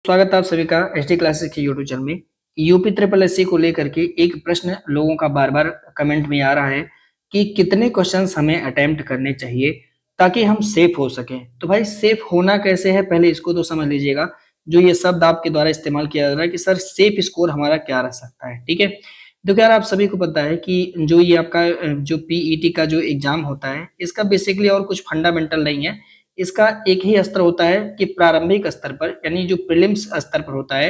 स्वागत है आप सभी का एचडी क्लासेस के यूट्यूब चैनल में। यूपी ट्रिपल एससी को लेकर के एक प्रश्न लोगों का बार बार कमेंट में आ रहा है कि कितने क्वेश्चंस हमें अटेम्प्ट करने चाहिए ताकि हम सेफ हो सकें। तो भाई सेफ होना कैसे है, पहले इसको तो समझ लीजिएगा। जो ये शब्द आपके द्वारा इस्तेमाल किया जा रहा है कि सर सेफ स्कोर हमारा क्या रह सकता है, ठीक है। तो यार आप सभी को पता है कि जो ये आपका जो पीईटी का जो एग्जाम होता है इसका बेसिकली और कुछ फंडामेंटल नहीं है। इसका एक ही स्तर होता है कि प्रारंभिक स्तर पर यानी जो प्रीलिम्स स्तर पर होता है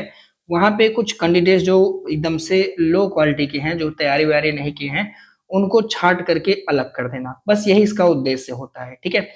वहां पे कुछ कैंडिडेट्स जो एकदम से लो क्वालिटी के हैं, जो तैयारी वैयारी नहीं किए हैं, उनको छांट करके अलग कर देना, बस यही इसका उद्देश्य होता है, ठीक है।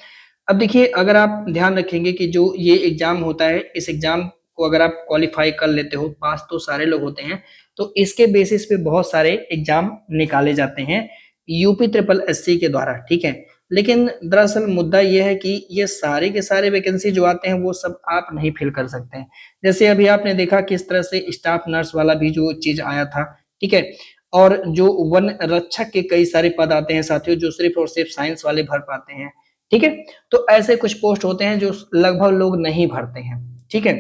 अब देखिए, अगर आप ध्यान रखेंगे कि जो ये एग्जाम होता है, इस एग्जाम को अगर आप क्वालिफाई कर लेते हो, पास तो सारे लोग होते हैं, तो इसके बेसिस पे बहुत सारे एग्जाम निकाले जाते हैं यूपी ट्रिपल एससी के द्वारा, ठीक है। लेकिन दरअसल मुद्दा ये है कि ये सारे के सारे वैकेंसी जो आते हैं वो सब आप नहीं फिल कर सकते हैं। जैसे अभी आपने देखा किस तरह से स्टाफ नर्स वाला भी जो चीज आया था, ठीक है। और जो वन रक्षक के कई सारे पद आते हैं साथियों, जो सिर्फ और सिर्फ साइंस वाले भर पाते हैं, ठीक है। तो ऐसे कुछ पोस्ट होते हैं जो लगभग लोग नहीं भरते हैं, ठीक है।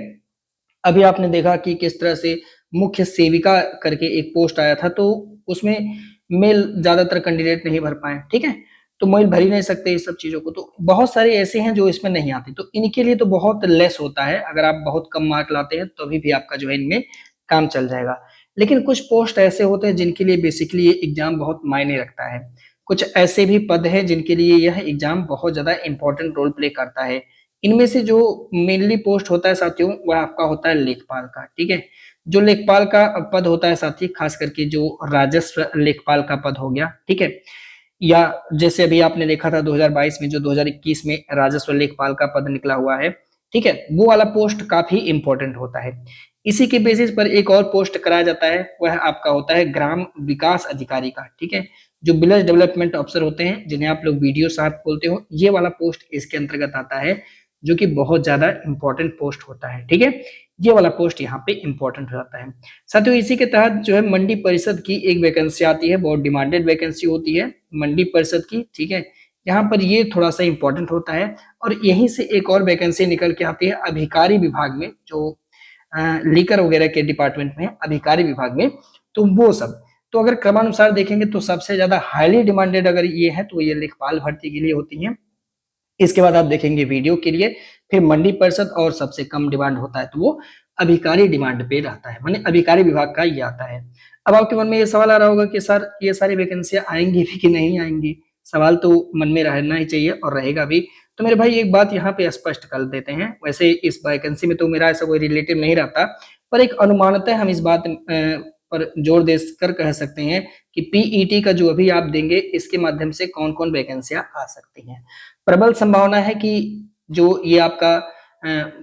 अभी आपने देखा कि किस तरह से मुख्य सेविका करके एक पोस्ट आया था, तो उसमें मेल ज्यादातर कैंडिडेट नहीं भर पाए, ठीक है। तो मेल भर ही नहीं सकते इस सब चीजों को, तो बहुत सारे ऐसे हैं जो इसमें नहीं आते, तो इनके लिए तो बहुत लेस होता है। अगर आप बहुत कम मार्क लाते हैं तो अभी भी आपका जो है इनमें काम चल जाएगा। लेकिन कुछ पोस्ट ऐसे होते हैं जिनके लिए बेसिकली ये एग्जाम बहुत मायने रखता है। कुछ ऐसे भी पद हैं जिनके लिए यह एग्जाम बहुत ज्यादा इंपॉर्टेंट रोल प्ले करता है। इनमें से जो मेनली पोस्ट होता है साथियों, वह आपका होता है लेखपाल का, ठीक है। जो लेखपाल का पद होता है साथी, खास करके जो राजस्व लेखपाल का पद हो गया, ठीक है। या जैसे अभी आपने देखा था 2022 में, जो 2021 में राजस्व लेखपाल का पद निकला हुआ है, ठीक है, वो वाला पोस्ट काफी इंपॉर्टेंट होता है। इसी के बेसिस पर एक और पोस्ट कराया जाता है, वह आपका होता है ग्राम विकास अधिकारी का, ठीक है। जो विलेज डेवलपमेंट ऑफिसर होते हैं, जिन्हें आप लोग वीडियो साहब बोलते हो, ये वाला पोस्ट इसके अंतर्गत आता है, जो कि बहुत ज्यादा इंपॉर्टेंट पोस्ट होता है, ठीक है। ये वाला पोस्ट यहाँ पे इंपॉर्टेंट हो जाता है साथियों। इसी के तहत जो है मंडी परिषद की एक वैकेंसी आती है, बहुत डिमांडेड वैकेंसी होती है मंडी परिषद की, ठीक है। यहाँ पर ये थोड़ा सा इंपॉर्टेंट होता है। और यहीं से एक और वैकेंसी निकल के आती है अधिकारी विभाग में, जो लीकर वगैरह के डिपार्टमेंट में, अधिकारी विभाग में, तो वो सब। तो अगर क्रमानुसार देखेंगे तो सबसे ज्यादा हाईली डिमांडेड अगर ये है तो ये लेखपाल भर्ती के लिए होती है। इसके बाद आप देखेंगे वीडियो के लिए, फिर मंडी परिषद, और सबसे कम डिमांड होता है तो वो अभिकारी डिमांड पे रहता है, माने अभिकारी विभाग का ये आता है। अब आपके मन में ये सवाल आ रहा होगा कि सर ये सारी वैकेंसियां आएंगी भी कि नहीं आएंगी। सवाल तो मन में रहना ही चाहिए और रहेगा भी। तो मेरे भाई एक बात यहाँ पे स्पष्ट कर देते हैं, वैसे इस वैकेंसी में तो मेरा ऐसा कोई रिलेटिव नहीं रहता, पर एक अनुमानतः हम इस बात पर जोर देकर कह सकते हैं कि पीईटी का जो अभी आप देंगे, इसके माध्यम से कौन कौन वैकेंसियां आ सकती हैं। प्रबल संभावना है कि जो ये आपका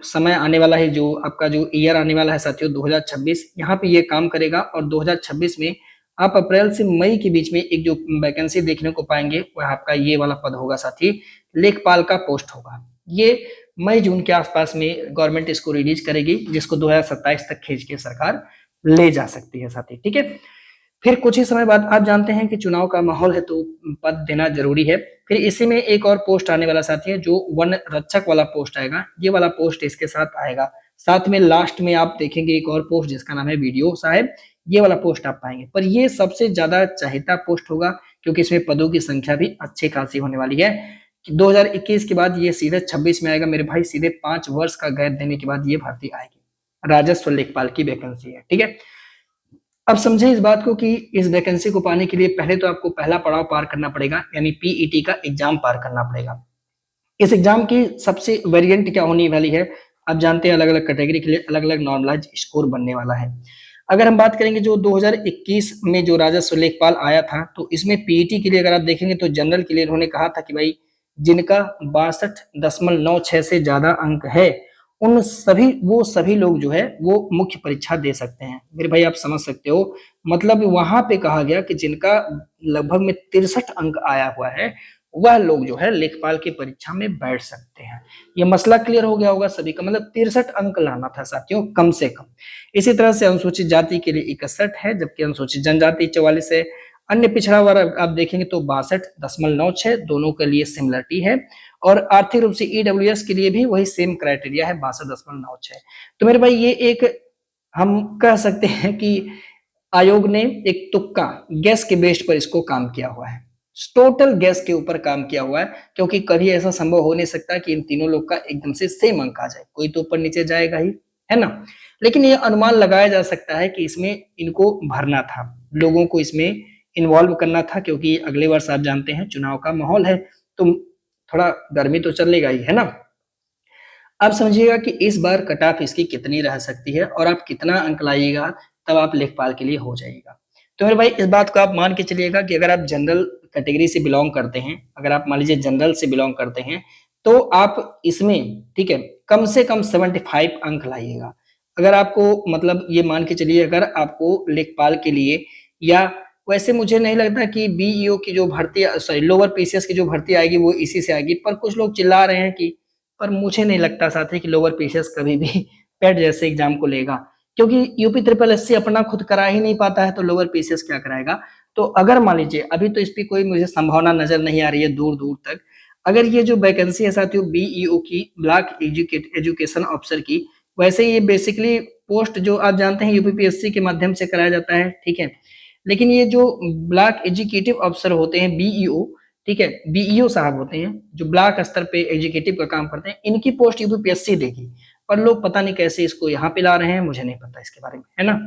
समय आने वाला है, जो आपका जो ईयर आने वाला है साथियों 2026, यहाँ पे ये काम करेगा। और 2026 में आप अप्रैल से मई के बीच में एक जो वैकेंसी देखने को पाएंगे, वह आपका ये वाला पद होगा साथी, लेखपाल का पोस्ट होगा। ये मई जून के आसपास में गवर्नमेंट इसको रिलीज करेगी, जिसको 2027 तक खींच के सरकार ले जा सकती है साथी, ठीक है। फिर कुछ ही समय बाद आप जानते हैं कि चुनाव का माहौल है तो पद देना जरूरी है। फिर इसी में एक और पोस्ट आने वाला साथी है, जो वन रक्षक वाला पोस्ट आएगा, ये वाला पोस्ट इसके साथ आएगा। साथ में लास्ट में आप देखेंगे एक और पोस्ट जिसका नाम है वीडियो साहब, ये वाला पोस्ट आप पाएंगे। पर ये सबसे ज्यादा चाहिता पोस्ट होगा, क्योंकि इसमें पदों की संख्या भी अच्छी खासी होने वाली है। 2021 के बाद ये सीधे 26 में आएगा मेरे भाई, सीधे 5 वर्ष का गैप देने के बाद ये भर्ती आएगी। राजस्व लेखपाल की वैकेंसी है, ठीक है। अब समझे इस बात को कि इस वैकेंसी को पाने के लिए पहले तो आपको पहला पड़ाव पार करना पड़ेगा, यानी पीईटी का एग्जाम पार करना पड़ेगा। इस एग्जाम की सबसे वेरिएंट क्या होने वाली है, आप जानते हैं अलग अलग कैटेगरी के लिए अलग अलग नॉर्मलाइज स्कोर बनने वाला है। अगर हम बात करेंगे जो 2021 में जो राजस्व लेखपाल आया था, तो इसमें पीईटी के लिए अगर आप देखेंगे तो जनरल के लिए उन्होंने कहा था कि भाई जिनका 62.96 से ज्यादा अंक है, उन सभी वो सभी लोग जो है वो मुख्य परीक्षा दे सकते हैं। मेरे भाई आप समझ सकते हो, मतलब वहां पे कहा गया कि जिनका लगभग में 63 अंक आया हुआ है, वह लोग जो है लेखपाल की परीक्षा में बैठ सकते हैं। ये मसला क्लियर हो गया होगा सभी का, मतलब 63 अंक लाना था साथियों कम से कम। इसी तरह से अनुसूचित जाति के लिए 61 है, जबकि अनुसूचित जनजाति 44 है। अन्य पिछड़ा वर्ग आप देखेंगे तो 62.96, दोनों के लिए सिमिलरिटी है। और आर्थिक रूप से ईडब्ल्यूएस के लिए भी वही सेम क्राइटेरिया है 62.96। तो मेरे भाई ये एक हम कह सकते हैं कि आयोग ने एक तुक्का गैस के बेस्ड पर इसको काम किया हुआ है, टोटल गैस के ऊपर काम किया हुआ है, क्योंकि कभी ऐसा संभव हो नहीं सकता कि इन तीनों लोग का एकदम से सेम अंक आ जाए, कोई तो ऊपर नीचे जाएगा ही, है ना। लेकिन ये अनुमान लगाया जा सकता है कि इसमें इनको भरना था, लोगों को इसमें इन्वॉल्व करना था, क्योंकि अगले वर्ष आप जानते हैं चुनाव का माहौल है, तो थोड़ा गर्मी तो चलेगा ही, है ना। अब समझिएगा कि इस बार कट ऑफ इसकी कितनी रह सकती है और आप कितना अंक लाइएगा तब आप लेखपाल के लिए हो जाएगा। तो मेरे भाई इस बात को आप मान के चलिएगा कि अगर आप जनरल कैटेगरी से बिलोंग करते हैं, अगर आप मान लीजिए जनरल से बिलोंग करते हैं, तो आप इसमें ठीक है कम से कम 75 अंक लाइएगा। अगर आपको मतलब ये मान के चलिए अगर आपको लेखपाल के लिए, या वैसे मुझे नहीं लगता कि बीईओ की जो भर्ती सॉरी लोअर पीसीएस की जो भर्ती आएगी वो इसी से आएगी, पर कुछ लोग चिल्ला रहे हैं कि, पर मुझे नहीं लगता साथी कि लोअर पीसीएस कभी भी पेट जैसे एग्जाम को लेगा, क्योंकि यूपी ट्रिपल एससी अपना खुद करा ही नहीं पाता है तो लोअर पीसीएस क्या कराएगा। तो अगर मान लीजिए अभी तो इस पर कोई मुझे संभावना नजर नहीं आ रही है दूर दूर तक, अगर ये जो वैकेंसी है साथियों बीईओ की ब्लॉक एजुकेशन ऑफिसर की, वैसे ये बेसिकली पोस्ट जो आप जानते हैं यूपीपीएससी के माध्यम से कराया जाता है, ठीक है। लेकिन ये जो ब्लॉक एजुकेटिव ऑफिसर होते हैं बीईओ, ठीक है, बीईओ साहब होते हैं जो ब्लॉक स्तर पे एग्जीक्यूटिव का काम करते हैं, इनकी पोस्ट यूपीएससी देगी, पर लोग पता नहीं कैसे इसको यहाँ पे ला रहे हैं, मुझे नहीं पता इसके बारे में, है ना।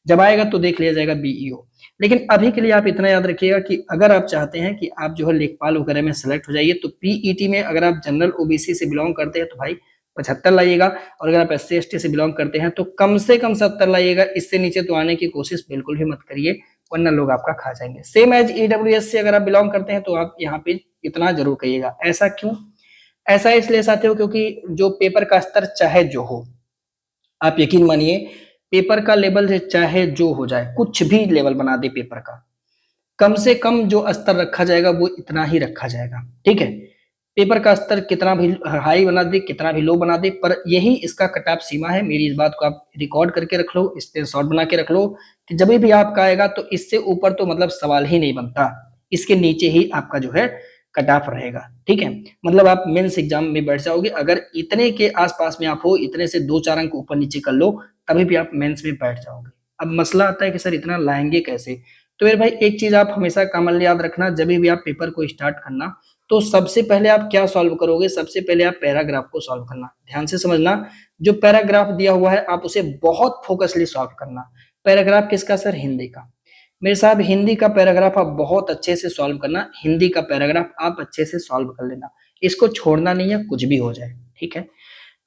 जब आएगा तो देख लिया जाएगा बीईओ। लेकिन अभी के लिए आप इतना याद रखिएगा कि अगर आप चाहते हैं कि आप जो है लेखपाल वगैरह में सेलेक्ट हो जाइए, तो पीईटी में अगर आप जनरल ओबीसी से बिलोंग करते हैं तो भाई 75 लाइएगा, और अगर आप एससी एसटी से बिलोंग करते हैं तो कम से कम 70 लाइएगा, इससे नीचे तो आने की कोशिश बिल्कुल भी मत करिए, वरना लोग आपका खा जाएंगे। सेम एज ईडब्ल्यूएस से अगर आप बिलोंग करते हैं तो आप यहाँ पे इतना जरूर कहिएगा। ऐसा क्यों? ऐसा इसलिए साथियों क्योंकि जो पेपर का स्तर चाहे जो हो, आप यकीन मानिए पेपर का लेवल चाहे जो हो जाए, कुछ भी लेवल बना दे पेपर का, कम से कम जो स्तर रखा जाएगा वो इतना ही रखा जाएगा, ठीक है। पेपर का स्तर कितना भी हाई बना दे, कितना भी लो बना दे, पर यही इसका कट ऑफ सीमा है। मेरी इस बात को आप रिकॉर्ड करके रख लो, स्क्रीनशॉट बना के रख लो कि जब भी आपका आएगा तो इससे ऊपर तो मतलब सवाल ही नहीं बनता, इसके नीचे ही आपका जो है कट ऑफ रहेगा, ठीक है। मतलब आप मेंस एग्जाम में बैठ जाओगे अगर इतने के आसपास में आप हो, इतने से 2-4 अंक ऊपर नीचे कर लो तभी भी आप मेंस में बैठ जाओगे। अब मसला आता है कि सर इतना लाएंगे कैसे? तो मेरे भाई एक चीज आप हमेशा कॉमनली याद रखना, जब भी आप पेपर को स्टार्ट करना तो सबसे पहले आप क्या सॉल्व करोगे, सबसे पहले आप पैराग्राफ को सॉल्व करना। ध्यान से समझना, जो पैराग्राफ दिया हुआ है आप उसे बहुत फोकसली सॉल्व करना। पैराग्राफ किसका सर? हिंदी का। मेरे साहब हिंदी का पैराग्राफ आप बहुत अच्छे से सॉल्व करना, हिंदी का पैराग्राफ आप अच्छे से सॉल्व कर लेना, इसको छोड़ना नहीं है कुछ भी हो जाए, ठीक है।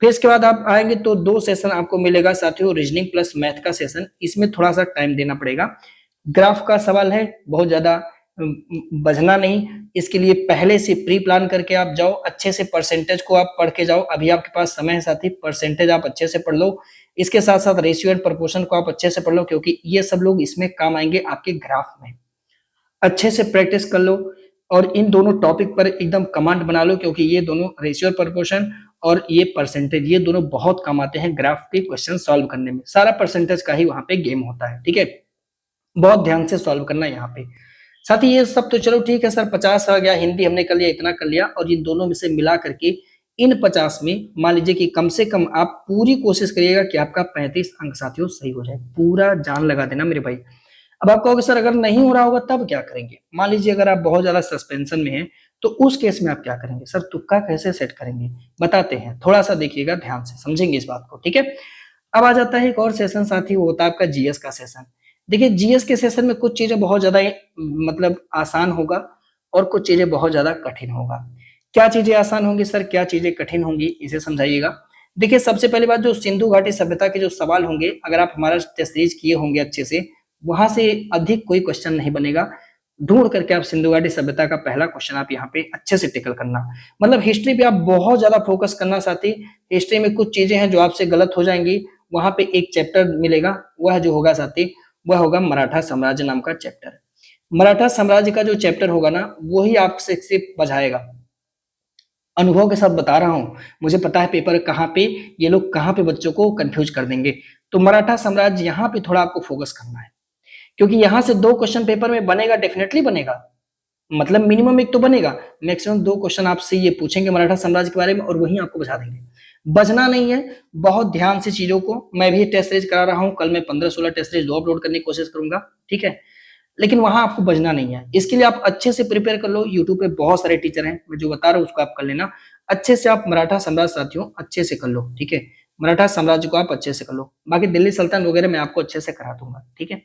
फिर इसके बाद आप आएंगे तो 2 सेशन आपको मिलेगा साथियों, रीजनिंग प्लस मैथ का सेशन, इसमें थोड़ा सा टाइम देना पड़ेगा। ग्राफ का सवाल है, बहुत ज्यादा बजना नहीं, इसके लिए पहले से प्री प्लान करके आप जाओ, अच्छे से परसेंटेज को आप पढ़ के जाओ, अभी आपके पास समय है साथी, परसेंटेज आप अच्छे से पढ़ लो, इसके साथ साथ रेशियो एंड प्रोपोर्शन को आप अच्छे से पढ़ लो, क्योंकि ये सब लोग इसमें काम आएंगे आपके ग्राफ में। अच्छे से प्रैक्टिस कर लो और इन दोनों टॉपिक पर एकदम कमांड बना लो, क्योंकि ये दोनों रेशियो प्रोपोर्शन और ये परसेंटेज, ये दोनों बहुत काम आते हैं ग्राफ के क्वेश्चन सॉल्व करने में, सारा परसेंटेज का ही वहां पे गेम होता है, ठीक है। बहुत ध्यान से सॉल्व करना यहाँ पे। साथ ही ये सब तो चलो ठीक है सर, 50 आ गया, हिंदी हमने कर लिया, इतना कर लिया, और इन दोनों में से मिला करके इन 50 में मान लीजिए कि कम से कम आप पूरी कोशिश करिएगा कि आपका 35 अंक साथियों सही हो जाए, पूरा जान लगा देना मेरे भाई। अब आप कहोगे सर अगर नहीं हो रहा होगा तब क्या करेंगे? मान लीजिए अगर आप बहुत ज्यादा सस्पेंशन में हैं तो उस केस में आप क्या करेंगे? सर तुक्का कैसे सेट करेंगे बताते हैं, थोड़ा सा देखिएगा ध्यान से, समझेंगे इस बात को, ठीक है। अब आ जाता है एक और सेशन साथी, वो होता है आपका जीएस का सेशन। देखिए जीएस के सेशन में कुछ चीजें बहुत ज्यादा मतलब आसान होगा और कुछ चीजें बहुत ज्यादा कठिन होगा। क्या चीजें आसान होंगी सर, क्या चीजें कठिन होंगी, इसे समझाइएगा। देखिए सबसे पहली बात, जो सिंधु घाटी सभ्यता के जो सवाल होंगे, अगर आप हमारा टेस्ट सीरीज किए होंगे अच्छे से, वहां से अधिक कोई क्वेश्चन नहीं बनेगा, ढूंढ करके आप सिंधु घाटी सभ्यता का पहला क्वेश्चन आप यहाँ पे अच्छे से टिकल करना। मतलब हिस्ट्री पे आप बहुत ज्यादा फोकस करना साथी, हिस्ट्री में कुछ चीजें हैं जो आपसे गलत हो जाएंगी, वहां पे एक चैप्टर मिलेगा, वह जो होगा साथी वह होगा मराठा साम्राज्य नाम का चैप्टर। मराठा साम्राज्य का जो चैप्टर होगा ना, वही आपसे सिर्फ बझाएगा। अनुभव के साथ बता रहा हूं, मुझे पता है पेपर कहाँ पे ये लोग कहाँ पे बच्चों को कंफ्यूज कर देंगे, तो मराठा साम्राज्य यहाँ पे थोड़ा आपको फोकस करना है, क्योंकि यहां से 2 क्वेश्चन पेपर में बनेगा, डेफिनेटली बनेगा, मतलब मिनिमम एक तो बनेगा, मैक्सिमम 2 क्वेश्चन आपसे ये पूछेंगे मराठा साम्राज्य के बारे में और वही आपको बता देंगे। बचना नहीं है, बहुत ध्यान से चीजों को, मैं भी टेस्ट सीरीज करा रहा हूं, कल मैं 15-16 टेस्ट सीरीज 2 अपलोड करने की कोशिश करूंगा, ठीक है, लेकिन वहां आपको बचना नहीं है। इसके लिए आप अच्छे से प्रिपेयर कर लो, यूट्यूब पे बहुत सारे टीचर हैं, मैं जो बता रहा हूँ उसको आप कर लेना अच्छे से। आप मराठा साम्राज्य साथियों अच्छे से कर लो, ठीक है, मराठा साम्राज्य को आप अच्छे से कर लो, बाकी दिल्ली सल्तनत वगैरह मैं आपको अच्छे से करा दूंगा, ठीक है।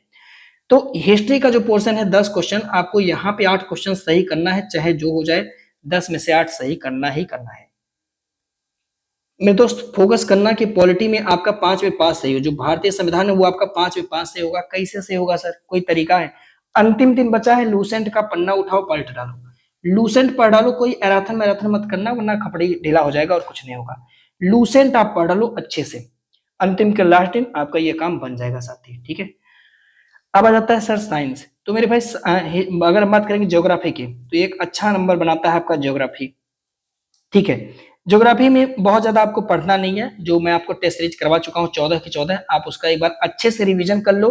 तो हिस्ट्री का जो पोर्शन है 10 क्वेश्चन, आपको यहाँ पे 8 क्वेश्चन सही करना है, चाहे जो हो जाए 10 में से 8 सही करना ही करना है। मेरे दोस्त फोकस करना कि पॉलिटी में आपका 5 में 5 सही हो, जो भारतीय संविधान है वो आपका 5 में 5 सही होगा। कैसे सही होगा सर, कोई तरीका है? अंतिम दिन बचा है, लूसेंट का पन्ना उठाओ, पलट डालो, लूसेंट पढ़ डालो, कोई एराथन मैराथन मत करना वरना खपड़ी ढीला हो जाएगा और कुछ नहीं होगा। लूसेंट आप पढ़ डालो अच्छे से, अंतिम के लास्ट दिन आपका ये काम बन जाएगा साथी, ठीक है। अब आ जाता है सर साइंस, तो मेरे भाई अगर हम बात करेंगे ज्योग्राफी की, तो एक अच्छा नंबर बनाता है आपका ज्योग्राफी, ठीक है। ज्योग्राफी में बहुत ज्यादा आपको पढ़ना नहीं है, जो मैं आपको टेस्ट सीरीज करवा चुका हूँ 14 की 14, आप उसका एक बार अच्छे से रिवीजन कर लो।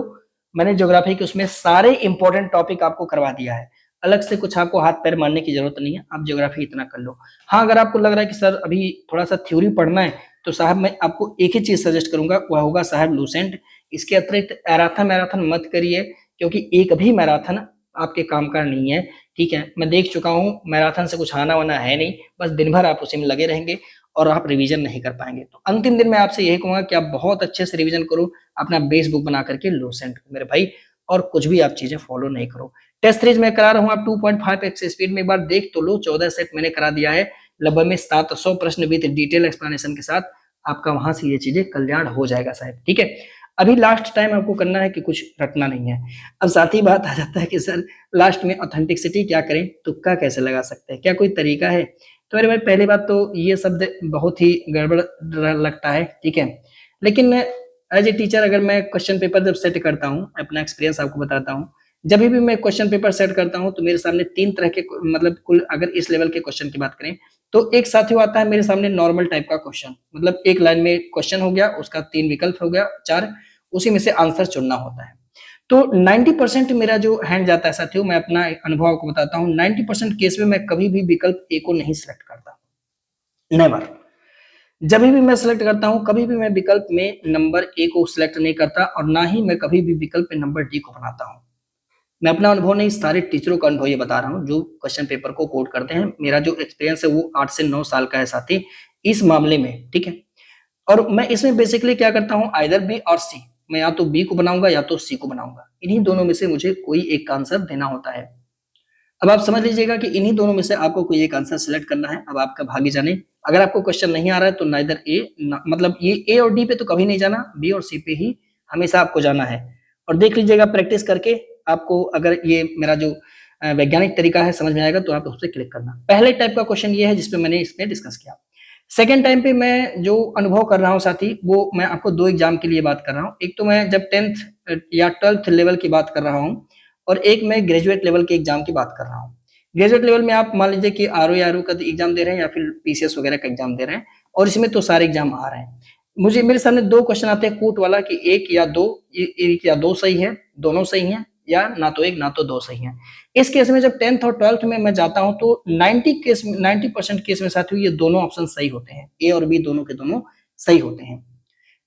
मैंने ज्योग्राफी के उसमें सारे इंपॉर्टेंट टॉपिक आपको करवा दिया है, अलग से कुछ आपको हाथ पैर मारने की जरूरत नहीं है, आप ज्योग्राफी इतना कर लो। हाँ, अगर आपको लग रहा है कि सर अभी थोड़ा सा थ्योरी पढ़ना है, तो साहब मैं आपको एक ही चीज सजेस्ट करूंगा, वह होगा साहब लूसेंट। इसके अतिरिक्त मैराथन मैराथन मत करिए, क्योंकि एक भी मैराथन आपके काम का नहीं है, ठीक है। मैं देख चुका हूँ मैराथन से कुछ आना वाना है नहीं, बस दिन भर आप उसी में लगे रहेंगे और आप रिवीजन नहीं कर पाएंगे। तो अंतिम दिन मैं आपसे यही कहूंगा कि आप बहुत अच्छे से रिवीजन करो, अपना बेस बुक बना करके लूसेंट मेरे भाई, और कुछ भी आप चीजें फॉलो नहीं करो। टेस्ट सीरीज में करा रहा हूँ, आप 2.5x स्पीड में एक बार देख तो लो, 14 सेट मैंने करा दिया है, लगभग में 700 प्रश्न विद डिटेल एक्सप्लेनेशन के साथ, आपका वहां से ये चीजें कल्याण हो जाएगा साहब, ठीक है। अभी लास्ट टाइम आपको करना है कि कुछ रटना नहीं है। अब साथ ही बात आ जाता है कि सर लास्ट में ऑथेंटिसिटी क्या करें, तुक्का कैसे लगा सकते हैं, क्या कोई तरीका है? तो मेरे भाई पहली बात तो ये शब्द बहुत ही गड़बड़ लगता है, ठीक है, लेकिन एज ए टीचर अगर मैं क्वेश्चन पेपर जब सेट करता हूँ, अपना एक्सपीरियंस आपको बताता हूँ, जब भी मैं क्वेश्चन पेपर सेट करता हूँ तो मेरे सामने 3 तरह के, मतलब कुल अगर इस लेवल के क्वेश्चन की बात करें, तो एक साथियों आता है मेरे सामने नॉर्मल टाइप का क्वेश्चन, मतलब एक लाइन में क्वेश्चन हो गया, उसका 3 विकल्प हो गया, 4, उसी में से आंसर चुनना होता है। तो 90% मेरा जो हैंड जाता है साथियों, मैं अपना अनुभव आपको बताता हूँ, 90% केस में मैं कभी भी विकल्प ए को नहीं सिलेक्ट करता, नेवर। जब भी मैं सिलेक्ट करता हूं, कभी भी मैं विकल्प में नंबर ए को सिलेक्ट नहीं करता, और ना ही मैं कभी भी विकल्प में नंबर डी को बनाता हूं। मैं अपना अनुभव नहीं, सारे टीचरों का अनुभव ये बता रहा हूं जो क्वेश्चन पेपर को कोड करते हैं। मेरा जो एक्सपीरियंस है वो 8 से 9 साल का है साथी इस मामले में, ठीक है। और मैं इसमें बेसिकली क्या करता हूँ, आइदर बी और सी, मैं या तो बी को बनाऊंगा या तो सी को बनाऊंगा, इन्हीं दोनों में से मुझे कोई एक आंसर देना होता है। अब आप समझ लीजिएगा कि इन्हीं दोनों में से आपको कोई एक आंसर सिलेक्ट करना है। अब आपका भागी जाने, अगर आपको क्वेश्चन नहीं आ रहा है तो नाइदर ए, मतलब ये ए और डी पे तो कभी नहीं जाना, बी और सी पे ही हमेशा आपको जाना है। और देख लीजिएगा प्रैक्टिस करके, आपको अगर ये मेरा जो वैज्ञानिक तरीका है समझ में आएगा तो आप उससे क्लिक करना। पहले टाइप का क्वेश्चन ये है जिसपे मैंने इसमें डिस्कस किया। सेकेंड टाइम पे मैं जो अनुभव कर रहा हूँ साथी, वो मैं आपको 2 एग्जाम के लिए बात कर रहा हूँ। एक तो मैं जब 10th या 12th लेवल की बात कर रहा हूँ, और एक मैं ग्रेजुएट लेवल के एग्जाम की बात कर रहा हूँ। ग्रेजुएट लेवल में आप मान लीजिए कि आरओ का एग्जाम दे रहे हैं या फिर पीसीएस वगैरह का एग्जाम दे रहे हैं, और इसमें तो सारे एग्जाम आ रहे हैं। मुझे मेरे सामने 2 क्वेश्चन आते हैं कूट वाला कि एक या दो सही है, दोनों सही हैं, या ना तो एक ना तो 2 सही हैं। इस केस में जब 10th और 12th में मैं जाता हूं तो 90% केस में साथियों ये दोनों ऑप्शन सही होते हैं, ए और बी दोनों के दोनों सही होते हैं।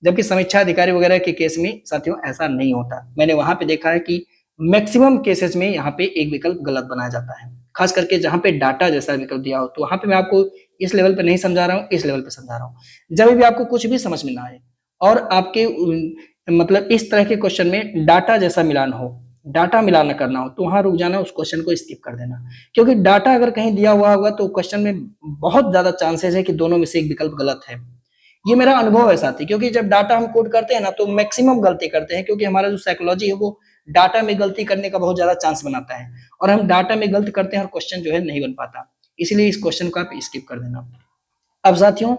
जबकि समीक्षा अधिकारी वगैरह के केस में साथियों ऐसा नहीं होता। मैंने वहां पे देखा है कि मैक्सिमम केसेस में यहाँ पे एक विकल्प गलत बनाया जाता है, खास करके जहां पे डाटा जैसा विकल्प दिया हो। तो वहां पे मैं आपको इस लेवल पे नहीं समझा रहा हूँ, इस लेवल पे समझा रहा हूँ। जब भी आपको कुछ भी समझ में ना आए और आपके मतलब इस तरह के क्वेश्चन में डाटा जैसा मिलान हो, डाटा मिलान करना हो, तो वहां रुक जाना, उस क्वेश्चन को स्किप कर देना। क्योंकि डाटा अगर कहीं दिया हुआ होगा तो क्वेश्चन में बहुत ज्यादा चांसेस है कि दोनों में से एक विकल्प गलत है। ये मेरा अनुभव है साथी, क्योंकि जब डाटा हम कोड करते हैं ना तो मैक्सिमम गलती करते हैं, क्योंकि हमारा जो साइकोलॉजी है वो डाटा में गलती करने का बहुत ज्यादा चांस बनाता है, और हम डाटा में गलती करते हैं और क्वेश्चन जो है नहीं बन पाता। इसलिए इस क्वेश्चन को आप स्किप कर देना। अब साथियों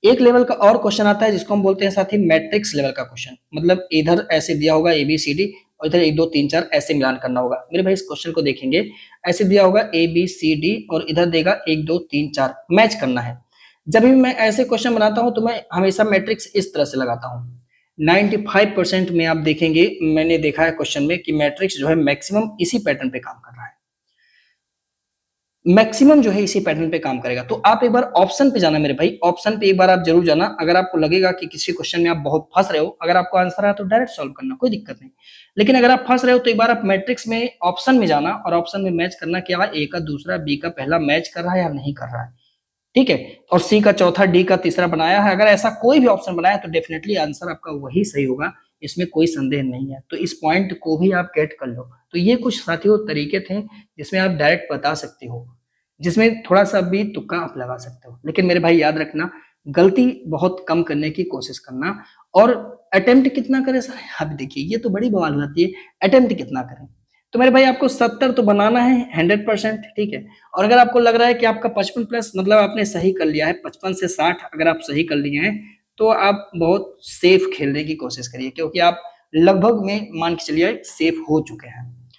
एक लेवल का और क्वेश्चन आता है जिसको हम बोलते हैं साथी मैट्रिक्स लेवल का क्वेश्चन, मतलब इधर ऐसे दिया होगा ए बी सी डी और इधर 1 2 3 4 ऐसे मिलान करना होगा। मेरे भाई इस क्वेश्चन को देखेंगे, ऐसे दिया होगा ए बी सी डी और इधर देगा 1 2 3 4, मैच करना है। जब भी मैं ऐसे क्वेश्चन बनाता हूं तो मैं हमेशा मैट्रिक्स इस तरह से लगाता हूं, 95% में आप देखेंगे, मैंने देखा है क्वेश्चन में कि मैट्रिक्स जो है मैक्सिमम इसी पैटर्न पे काम कर रहा है, मैक्सिमम जो है इसी पैटर्न पे काम करेगा। तो आप एक बार ऑप्शन पे जाना मेरे भाई, ऑप्शन पे एक बार आप जरूर जाना। अगर आपको लगेगा कि किसी क्वेश्चन में आप बहुत फंस रहे हो, अगर आपको आंसर आया तो डायरेक्ट सॉल्व करना, कोई दिक्कत नहीं। लेकिन अगर आप फंस रहे हो तो एक बार आप मैट्रिक्स में ऑप्शन में जाना और ऑप्शन में मैच करना, क्या ए का दूसरा बी का पहला मैच कर रहा है या नहीं कर रहा है, ठीक है। और सी का चौथा डी का तीसरा बनाया है, अगर ऐसा कोई भी ऑप्शन बनाया तो डेफिनेटली आंसर आपका वही सही होगा, इसमें कोई संदेह नहीं है। तो इस पॉइंट को भी आप गेट कर लो। तो ये कुछ साथियों तरीके थे जिसमें आप डायरेक्ट बता सकते हो, जिसमें थोड़ा सा भी तुक्का आप लगा सकते हो। लेकिन मेरे भाई याद रखना, गलती बहुत कम करने की कोशिश करना, और अटेम्प्ट कितना करें सर, आप देखिए ये तो बड़ी बवाल होती है, अटेम्प्ट कितना करें। तो मेरे भाई आपको 70 तो बनाना है 100%, ठीक है। और अगर आपको लग रहा है कि आपका 55 प्लस मतलब आपने सही कर लिया है, 55 से 60 अगर आप सही कर लिए हैं तो आप बहुत सेफ खेलने की कोशिश करिए, क्योंकि आप लगभग में मान के चलिए सेफ हो चुके हैं।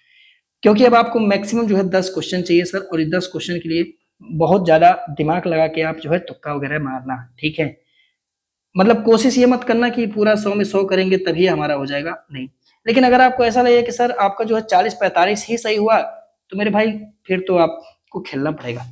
क्योंकि अब आपको मैक्सिमम जो है 10 क्वेश्चन चाहिए सर, और ये 10 क्वेश्चन के लिए बहुत ज्यादा दिमाग लगा के आप जो है तुक्का वगैरह मारना, ठीक है। मतलब कोशिश ये मत करना कि पूरा 100 में 100 करेंगे तभी हमारा हो जाएगा, नहीं। लेकिन अगर आपको ऐसा लगे कि सर आपका जो है 40-45 ही सही हुआ, तो मेरे भाई फिर तो आपको खेलना पड़ेगा,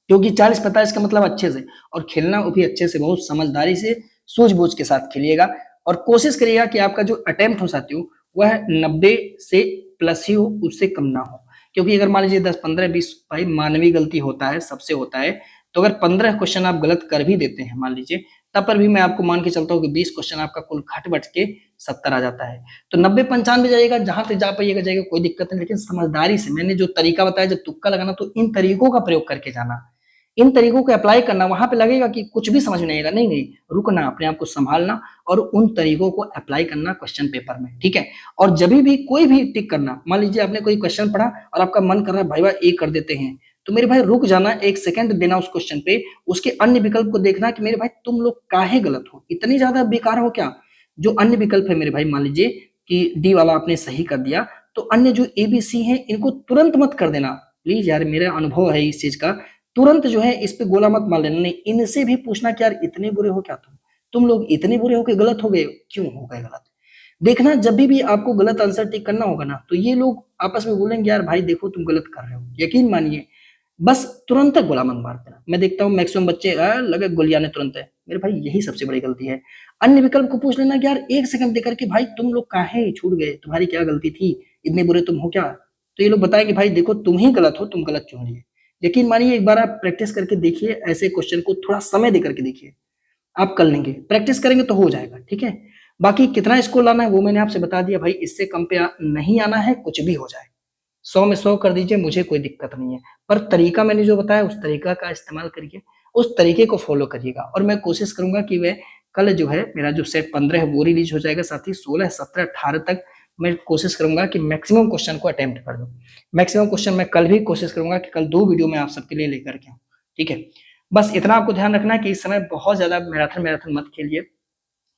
क्योंकि 40-45 का मतलब अच्छे से, और खेलना वो भी अच्छे से, बहुत समझदारी से, सूझबूझ के साथ खेलिएगा। और कोशिश करिएगा कि आपका जो अटेम्प्ट हो साथियों वह 90 से प्लस ही हो, उससे कम ना हो। क्योंकि अगर मान लीजिए 10, 15, 20, भाई मानवीय गलती होता है, सबसे होता है। तो अगर 15 क्वेश्चन आप गलत कर भी देते हैं मान लीजिए, तब पर भी मैं आपको मान के चलता हूँ कि 20 क्वेश्चन आपका कुल घट बट के 70 आ जाता है। तो 90-95 जाइएगा, जहां तक जा पाइएगा जाइएगा, कोई दिक्कत नहीं। लेकिन समझदारी से, मैंने जो तरीका बताया, जब तुक्का लगाना तो इन तरीकों का प्रयोग करके जाना, इन तरीकों को अप्लाई करना। वहां पे लगेगा कि कुछ भी समझ में नहीं आएगा, नहीं नहीं, रुकना, अपने आप को संभालना और उन तरीकों को अप्लाई करना क्वेश्चन पेपर में, ठीक है। और जब भी कोई भी टिक करना, मान लीजिए आपने कोई क्वेश्चन पढ़ा और आपका मन कर रहा है भाई वाह एक कर देते हैं, तो मेरे भाई रुक जाना, 1 सेकंड देना उस क्वेश्चन पे, उसके अन्य विकल्प को देखना कि मेरे भाई तुम लोग काहे गलत हो, इतनी ज्यादा बेकार हो क्या। जो अन्य विकल्प है मेरे भाई, मान लीजिए कि डी वाला आपने सही कर दिया, तो अन्य जो ए बी सी है इनको तुरंत मत कर देना प्लीज यार, मेरा अनुभव है इस चीज का। तुरंत जो है इस पे गोला मत मार लेना, नहीं, इनसे भी पूछना कि यार इतने बुरे हो क्या तुम लोग इतने बुरे हो के गलत हो गए, क्यों हो गए गलत। देखना जब भी आपको गलत आंसर टिक करना होगा ना, तो ये लोग आपस में बोलेंगे यार भाई देखो तुम गलत कर रहे हो, यकीन मानिए, बस तुरंत गोला मत मार देना। मैं देखता हूँ मैक्सिमम बच्चे लगे गोलियाने तुरंत है, मेरे भाई यही सबसे बड़ी गलती है। अन्य विकल्प को पूछ लेना कि यार 1 सेकंड देकर के भाई तुम लोग काहे छूट गए, तुम्हारी क्या गलती थी, इतने बुरे तुम हो क्या। तो ये लोग बताएंगे भाई देखो तुम ही गलत हो, तुम गलत चुन लिए। यकीन मानिए एक बार आप प्रैक्टिस करके देखिए, ऐसे क्वेश्चन को थोड़ा समय देकर के देखिए, आप कर लेंगे, प्रैक्टिस करेंगे तो हो जाएगा, ठीक है। बाकी कितना स्कोर लाना है वो मैंने आपसे बता दिया भाई, इससे कम पे नहीं आना है, कुछ भी हो जाए, 100 में 100 कर दीजिए, मुझे कोई दिक्कत नहीं है। पर तरीका मैंने जो बताया उस तरीका का इस्तेमाल करिए, उस तरीके को फॉलो करिएगा। और मैं कोशिश करूंगा कि वह कल जो है मेरा जो सेट 15 है वो रिलीज हो जाएगा, साथ ही 16, 17, 18 तक मैं कोशिश करूंगा कि मैक्सिमम क्वेश्चन को अटेम्प्ट कर दूं। मैक्सिमम क्वेश्चन मैं कल भी कोशिश करूंगा कि कल 2 वीडियो मैं आप सबके लिए लेकर के आऊं, ठीक है। बस इतना आपको ध्यान रखना है कि इस समय बहुत ज्यादा मैराथन मैराथन मत खेलिए,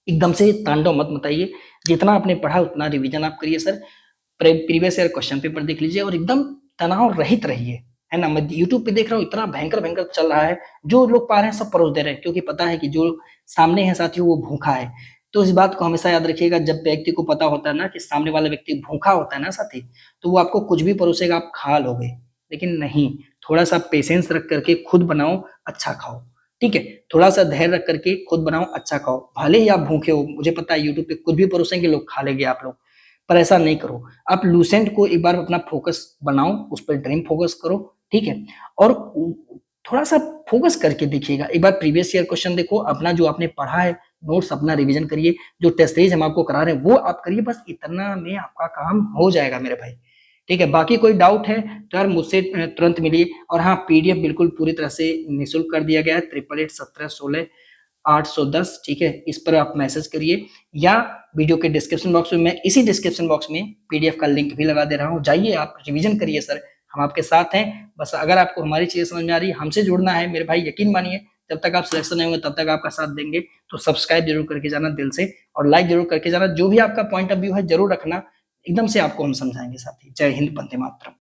एकदम से तांडव मत मताइए, जितना आपने पढ़ा उतना रिवीजन आप करिए sir, previous year question paper देख लीजिए और एकदम तनाव रहित रहिए, है ना। मैं यूट्यूब पे देख रहा हूँ इतना भयंकर भयंकर चल रहा है, जो लोग पा रहे हैं सब परोस दे रहे हैं, क्योंकि पता है कि जो सामने है साथियों वो भूखा है। तो इस बात को हमेशा याद रखिएगा, जब व्यक्ति को पता होता है ना कि सामने वाला व्यक्ति भूखा होता है ना साथी, तो वो आपको कुछ भी परोसेगा, आप खा लोगे। लेकिन नहीं, थोड़ा सा पेशेंस रख करके खुद बनाओ, अच्छा खाओ, ठीक है। थोड़ा सा धैर्य रख करके खुद बनाओ, अच्छा खाओ, भले ही आप भूखे हो, मुझे पता है यूट्यूब पे कुछ भी परोसेंगे लोग खा लेंगे आप लोग, पर ऐसा नहीं करो। आप लूसेंट को एक बार अपना फोकस बनाओ, उस पर ड्रीम फोकस करो, ठीक है। और थोड़ा सा फोकस करके देखिएगा, एक बार प्रीवियस ईयर क्वेश्चन देखो, अपना जो आपने पढ़ा है नोट्स अपना रिवीजन करिए, जो टेस्ट सीरीज हम आपको करा रहे हैं वो आप करिए, बस इतना में आपका काम हो जाएगा मेरे भाई, ठीक है। बाकी कोई डाउट है तो यार मुझसे तुरंत मिलिए। और हाँ, पीडीएफ बिल्कुल पूरी तरह से निःशुल्क कर दिया गया है, 8881716810, ठीक है। इस पर आप मैसेज करिए, या वीडियो के डिस्क्रिप्शन बॉक्स में, मैं इसी डिस्क्रिप्शन बॉक्स में पीडीएफ का लिंक भी लगा दे रहा हूँ, जाइए आप रिवीजन करिए सर, हम आपके साथ हैं। बस अगर आपको हमारी चीजें समझ में आ रही है, हमसे जुड़ना है मेरे भाई, यकीन मानिए जब तक आप सिलेक्शन नहीं होंगे तब तक आपका साथ देंगे। तो सब्सक्राइब जरूर करके जाना दिल से, और लाइक जरूर करके जाना, जो भी आपका पॉइंट ऑफ व्यू है जरूर रखना, एकदम से आपको हम समझाएंगे साथी। जय हिंद, वंदे मातरम।